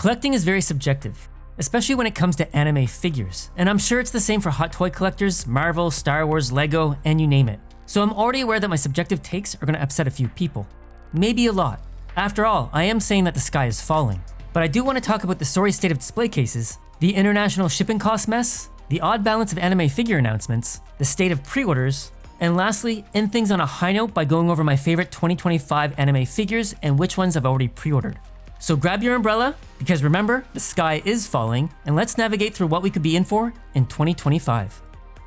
Collecting is very subjective, especially when it comes to anime figures, and I'm sure it's the same for hot toy collectors, Marvel, Star Wars, Lego, and you name it. So I'm already aware that my subjective takes are going to upset a few people. Maybe a lot. After all, I am saying that the sky is falling. But I do want to talk about the sorry state of display cases, the international shipping cost mess, the odd balance of anime figure announcements, the state of pre-orders, and lastly, end things on a high note by going over my favorite 2025 anime figures and which ones I've already pre-ordered. So grab your umbrella, because remember, the sky is falling, and let's navigate through what we could be in for in 2025.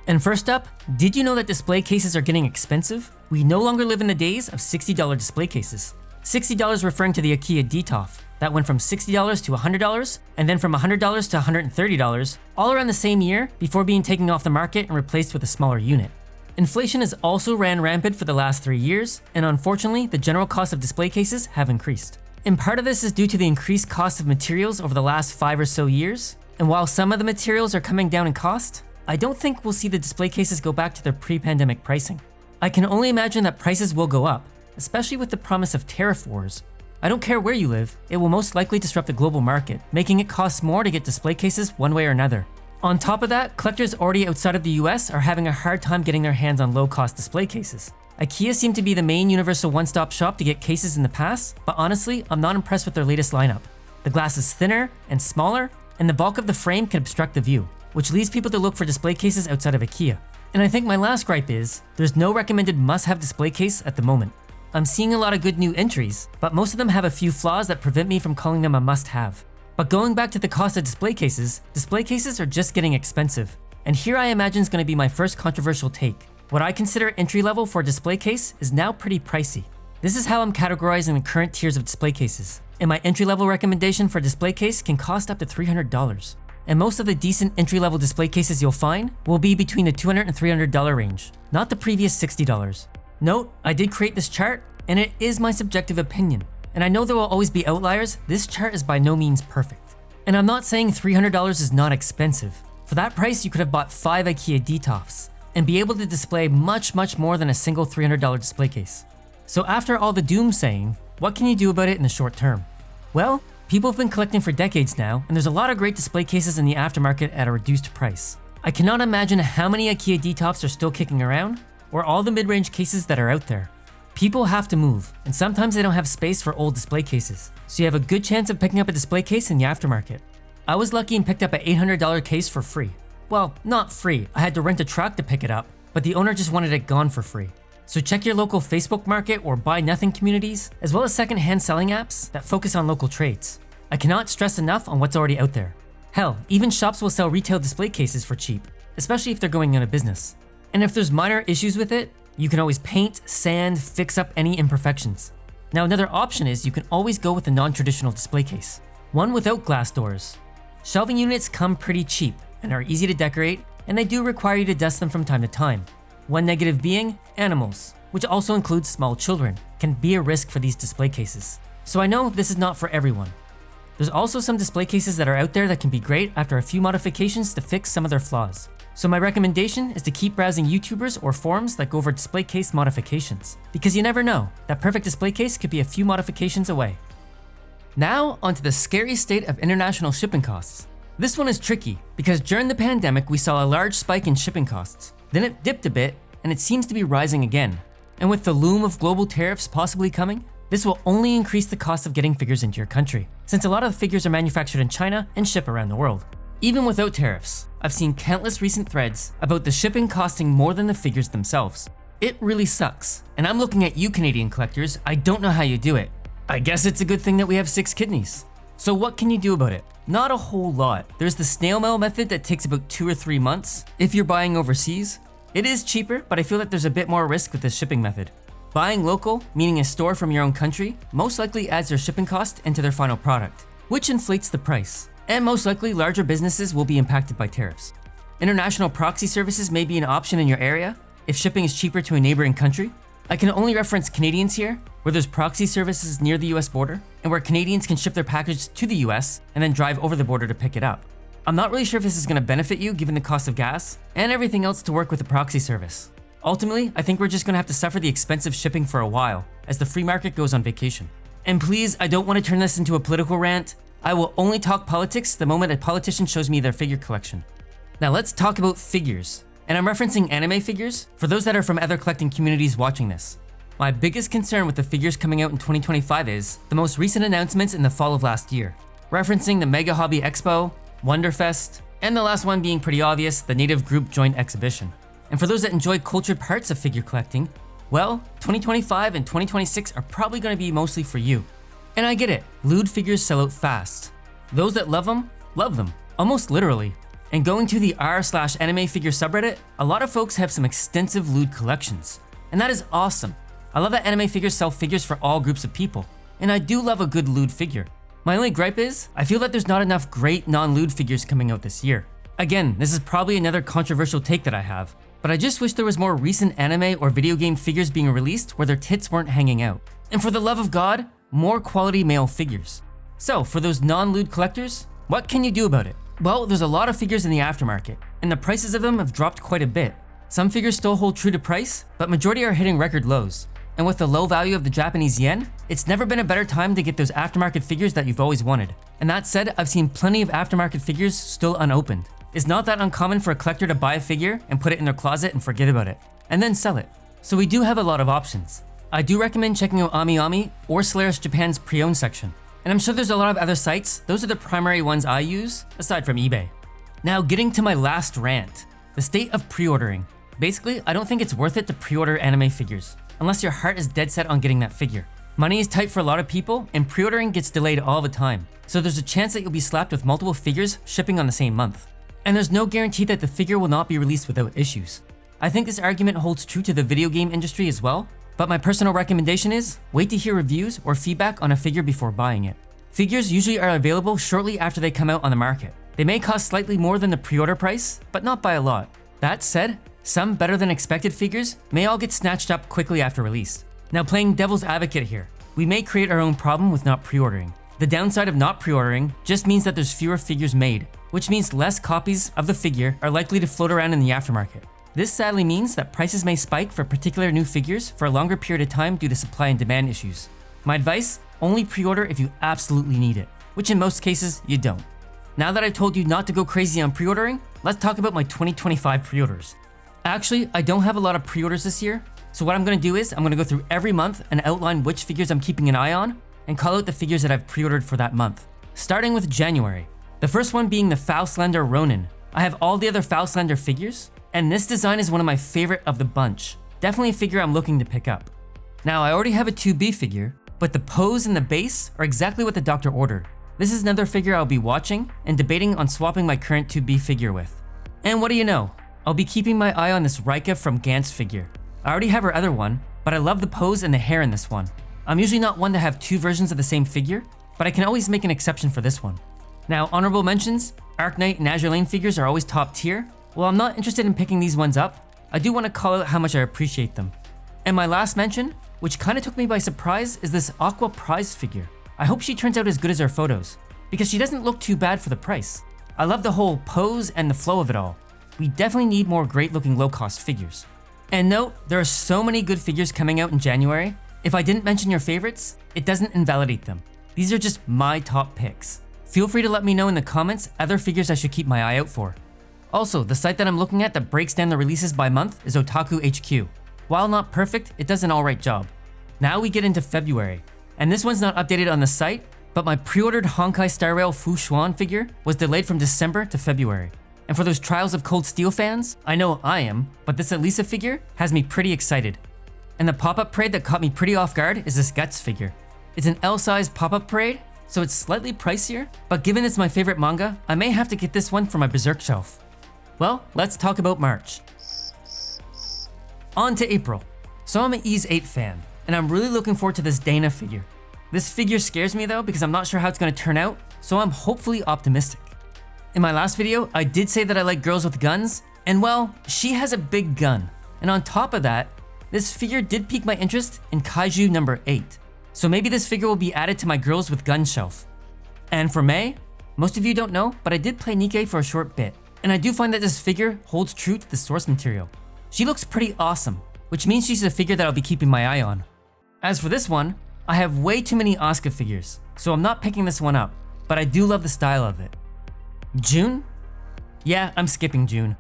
And first up, did you know that display cases are getting expensive? We no longer live in the days of $60 display cases. $60 referring to the IKEA DTOF. That went from $60 to $100, and then from $100 to $130, all around the same year before being taken off the market and replaced with a smaller unit. Inflation has also ran rampant for the last 3 years, and unfortunately, the general cost of display cases have increased. And part of this is due to the increased cost of materials over the last 5 or so years, and while some of the materials are coming down in cost, I don't think we'll see the display cases go back to their pre-pandemic pricing. I can only imagine that prices will go up, especially with the promise of tariff wars. I don't care where you live, it will most likely disrupt the global market, making it cost more to get display cases one way or another. On top of that, collectors already outside of the US are having a hard time getting their hands on low-cost display cases. IKEA seemed to be the main universal one-stop shop to get cases in the past, but honestly, I'm not impressed with their latest lineup. The glass is thinner and smaller, and the bulk of the frame can obstruct the view, which leads people to look for display cases outside of IKEA. And I think my last gripe is, there's no recommended must-have display case at the moment. I'm seeing a lot of good new entries, but most of them have a few flaws that prevent me from calling them a must-have. But going back to the cost of display cases are just getting expensive. And here I imagine is going to be my first controversial take. What I consider entry-level for a display case is now pretty pricey. This is how I'm categorizing the current tiers of display cases. And my entry-level recommendation for a display case can cost up to $300. And most of the decent entry-level display cases you'll find will be between the $200 and $300 range, not the previous $60. Note, I did create this chart, and it is my subjective opinion. And I know there will always be outliers, this chart is by no means perfect. And I'm not saying $300 is not expensive. For that price, you could have bought 5 IKEA DTOFs and be able to display much more than a single $300 display case. So after all the doom saying, what can you do about it in the short term? Well, people have been collecting for decades now, and there's a lot of great display cases in the aftermarket at a reduced price. I cannot imagine how many IKEA DTOFs are still kicking around, or all the mid-range cases that are out there. People have to move, and sometimes they don't have space for old display cases, so you have a good chance of picking up a display case in the aftermarket. I was lucky and picked up an $800 case for free. Well, not free, I had to rent a truck to pick it up, but the owner just wanted it gone for free. So check your local Facebook market or buy nothing communities, as well as second-hand selling apps that focus on local trades. I cannot stress enough on what's already out there. Hell, even shops will sell retail display cases for cheap, especially if they're going out of business. And if there's minor issues with it, you can always paint, sand, fix up any imperfections. Now another option is you can always go with a non-traditional display case, one without glass doors. Shelving units come pretty cheap and are easy to decorate, and they do require you to dust them from time to time. One negative being animals, which also includes small children, can be a risk for these display cases. So I know this is not for everyone. There's also some display cases that are out there that can be great after a few modifications to fix some of their flaws. So my recommendation is to keep browsing YouTubers or forums that go over display case modifications, because you never know, that perfect display case could be a few modifications away. Now onto the scary state of international shipping costs. This one is tricky, because during the pandemic we saw a large spike in shipping costs. Then it dipped a bit, and it seems to be rising again. And with the loom of global tariffs possibly coming, this will only increase the cost of getting figures into your country, since a lot of the figures are manufactured in China and shipped around the world. Even without tariffs, I've seen countless recent threads about the shipping costing more than the figures themselves. It really sucks, and I'm looking at you Canadian collectors, I don't know how you do it. I guess it's a good thing that we have 6 kidneys. So what can you do about it? Not a whole lot. There's the snail mail method that takes about 2 or 3 months if you're buying overseas. It is cheaper, but I feel that there's a bit more risk with this shipping method. Buying local, meaning a store from your own country, most likely adds their shipping cost into their final product, which inflates the price. And most likely larger businesses will be impacted by tariffs. International proxy services may be an option in your area if shipping is cheaper to a neighboring country. I can only reference Canadians here, where there's proxy services near the US border, and where Canadians can ship their package to the US and then drive over the border to pick it up. I'm not really sure if this is going to benefit you given the cost of gas and everything else to work with the proxy service. Ultimately, I think we're just going to have to suffer the expensive shipping for a while as the free market goes on vacation. And please, I don't want to turn this into a political rant. I will only talk politics the moment a politician shows me their figure collection. Now let's talk about figures. And I'm referencing anime figures for those that are from other collecting communities watching this. My biggest concern with the figures coming out in 2025 is the most recent announcements in the fall of last year, referencing the Mega Hobby Expo, Wonderfest, and the last one being pretty obvious, the Native Group Joint Exhibition. And for those that enjoy cultured parts of figure collecting, well, 2025 and 2026 are probably going to be mostly for you. And I get it, lewd figures sell out fast. Those that love them, almost literally. And going to the r/anime figure subreddit, a lot of folks have some extensive lewd collections. And that is awesome. I love that anime figures sell figures for all groups of people. And I do love a good lewd figure. My only gripe is, I feel that there's not enough great non-lewd figures coming out this year. Again, this is probably another controversial take that I have, but I just wish there was more recent anime or video game figures being released where their tits weren't hanging out. And for the love of God, more quality male figures. So for those non-lewd collectors, what can you do about it? Well, there's a lot of figures in the aftermarket, and the prices of them have dropped quite a bit. Some figures still hold true to price, but majority are hitting record lows. And with the low value of the Japanese yen, it's never been a better time to get those aftermarket figures that you've always wanted. And that said, I've seen plenty of aftermarket figures still unopened. It's not that uncommon for a collector to buy a figure and put it in their closet and forget about it, and then sell it. So we do have a lot of options. I do recommend checking out AmiAmi or Solaris Japan's pre-owned section. And I'm sure there's a lot of other sites, those are the primary ones I use, aside from eBay. Now getting to my last rant, the state of pre-ordering. Basically, I don't think it's worth it to pre-order anime figures, unless your heart is dead set on getting that figure. Money is tight for a lot of people, and pre-ordering gets delayed all the time, so there's a chance that you'll be slapped with multiple figures shipping on the same month. And there's no guarantee that the figure will not be released without issues. I think this argument holds true to the video game industry as well, but my personal recommendation is, wait to hear reviews or feedback on a figure before buying it. Figures usually are available shortly after they come out on the market. They may cost slightly more than the pre-order price, but not by a lot. That said, some better than expected figures may all get snatched up quickly after release. Now playing devil's advocate here, we may create our own problem with not pre-ordering. The downside of not pre-ordering just means that there's fewer figures made, which means less copies of the figure are likely to float around in the aftermarket. This sadly means that prices may spike for particular new figures for a longer period of time due to supply and demand issues. My advice, only pre-order if you absolutely need it, which in most cases you don't. Now that I told you not to go crazy on pre-ordering, let's talk about my 2025 pre-orders. Actually, I don't have a lot of pre-orders this year, so what I'm going to do is I'm going to go through every month and outline which figures I'm keeping an eye on and call out the figures that I've pre-ordered for that month. Starting with January. The first one being the Foulslander Ronin. I have all the other Foulslander figures, and this design is one of my favorite of the bunch. Definitely a figure I'm looking to pick up. Now I already have a 2B figure, but the pose and the base are exactly what the doctor ordered. This is another figure I'll be watching and debating on swapping my current 2B figure with. And what do you know? I'll be keeping my eye on this Rika from Gantz figure. I already have her other one, but I love the pose and the hair in this one. I'm usually not one to have two versions of the same figure, but I can always make an exception for this one. Now, honorable mentions, Arknight and Azure Lane figures are always top tier. While I'm not interested in picking these ones up, I do want to call out how much I appreciate them. And my last mention, which kind of took me by surprise, is this Aqua Prize figure. I hope she turns out as good as her photos, because she doesn't look too bad for the price. I love the whole pose and the flow of it all. We definitely need more great looking low cost figures. And note, there are so many good figures coming out in January. If I didn't mention your favorites, it doesn't invalidate them. These are just my top picks. Feel free to let me know in the comments other figures I should keep my eye out for. Also, the site that I'm looking at that breaks down the releases by month is Otaku HQ. While not perfect, it does an alright job. Now we get into February, and this one's not updated on the site, but my pre-ordered Honkai Star Rail Fu Xuan figure was delayed from December to February. And for those Trials of Cold Steel fans, I know I am, but this Elisa figure has me pretty excited. And the pop-up parade that caught me pretty off guard is this Guts figure. It's an L-size pop-up parade, so it's slightly pricier, but given it's my favorite manga, I may have to get this one for my Berserk shelf. Well, let's talk about March. On to April. So I'm an Ys 8 fan, and I'm really looking forward to this Dana figure. This figure scares me though because I'm not sure how it's going to turn out, so I'm hopefully optimistic. In my last video, I did say that I like girls with guns, and well, she has a big gun. And on top of that, this figure did pique my interest in Kaiju number 8. So maybe this figure will be added to my girls with gun shelf. And for May, most of you don't know, but I did play Nikkei for a short bit, and I do find that this figure holds true to the source material. She looks pretty awesome, which means she's a figure that I'll be keeping my eye on. As for this one, I have way too many Asuka figures, so I'm not picking this one up. but I do love the style of it. June? Yeah, I'm skipping June.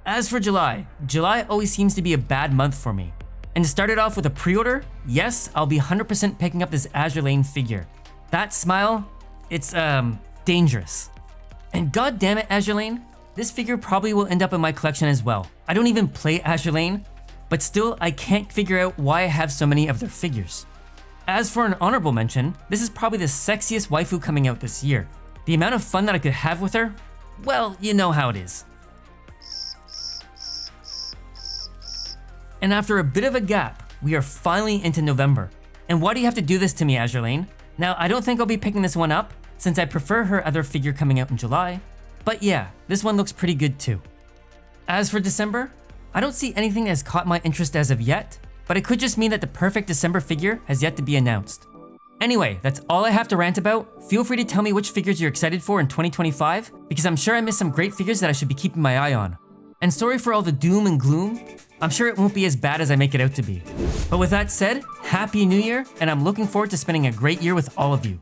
As for July, July always seems to be a bad month for me. And to start it off with a pre-order, yes, I'll be 100% picking up this Azure Lane figure. That smile, it's dangerous. And god damn it, Azure Lane, this figure probably will end up in my collection as well. I don't even play Azure Lane, but still I can't figure out why I have so many of their figures. As for an honorable mention, this is probably the sexiest waifu coming out this year. The amount of fun that I could have with her, well, you know how it is. And after a bit of a gap, we are finally into November. And why do you have to do this to me, Azure Lane? Now, I don't think I'll be picking this one up, since I prefer her other figure coming out in July. But yeah, this one looks pretty good too. As for December, I don't see anything that has caught my interest as of yet, but it could just mean that the perfect December figure has yet to be announced. Anyway, that's all I have to rant about. Feel free to tell me which figures you're excited for in 2025, because I'm sure I missed some great figures that I should be keeping my eye on. And sorry for all the doom and gloom, I'm sure it won't be as bad as I make it out to be. But with that said, Happy New Year, and I'm looking forward to spending a great year with all of you.